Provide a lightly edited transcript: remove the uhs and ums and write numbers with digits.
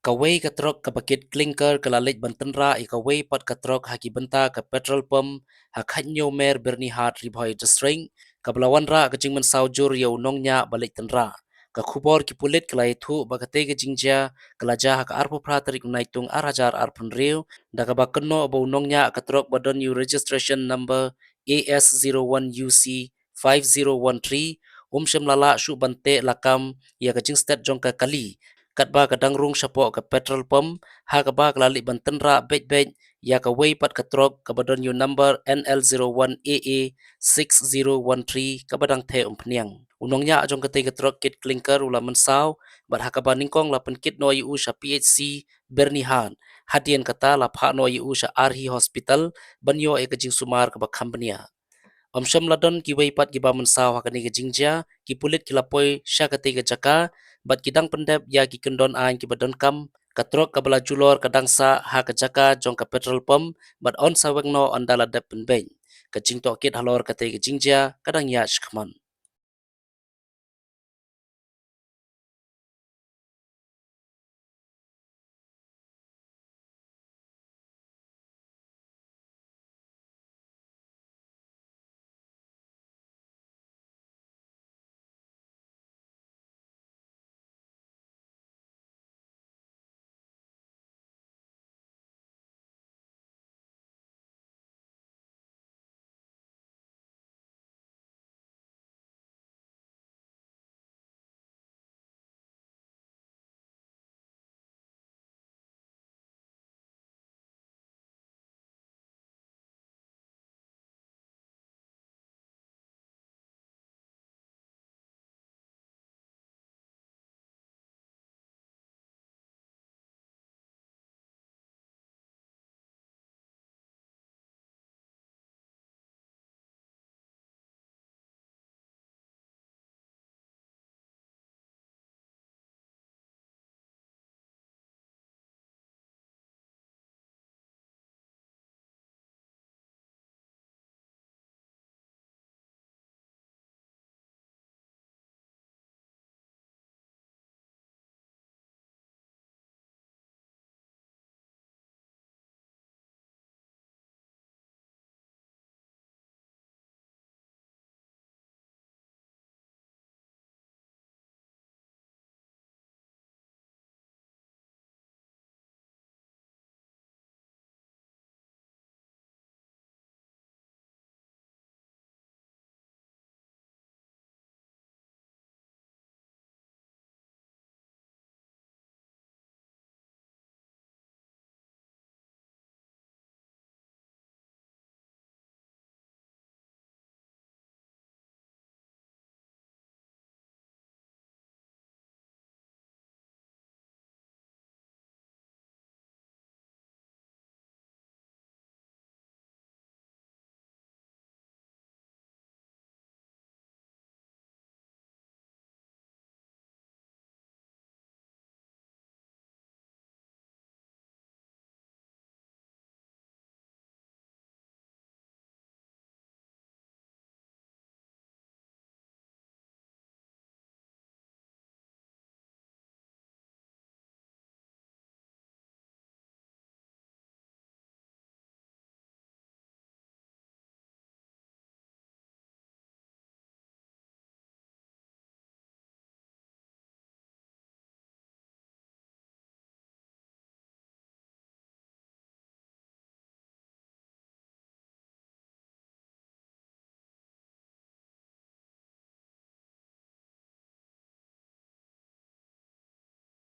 Kawai katrok kapakit klinker kalalit bantenra ikawai pat katrok haki benta ke petrol pump hakhanyo mer bernihat ribhoi desring kablawan ra kajing men saujur yau nongnya balik tenra ka khubor ki pulit kelai thu bakate ke jingja kelaja hak arpu pratrik naitung arajar arpun riu daga bakenno bau nongnya katrok badon new registration number AS01UC 5013 umshem lala shu bante lakam ya kajing stat jongka kali kat ba kadang rung sapok ke petrol pump ha ka ba klali bantenra bet ya ka way pat katrok ka badon you number NL01AA 6013 ka badang the umpniang unongnya ajong kate katrok kit klinker ula mensaw bat ha ka ba ningkong la penkit no yu sha PHC Bernihan hadian kata la pha no yu sha Arhi hospital banyo e kajing sumar ka ba company Om Syam ladon ki wei pat ki ba mensaw hakani ke jingja ki pulit ki lapoi sya kate ke jaka bat kidang pendep ya ki kendon ain ki badon kam katrok kabala julor kadangsa ha ke jaka jong ka petrol pump bat on saweng no on dala dep penbeng ke jing to kit halor kate ke jingja kadang ya shkman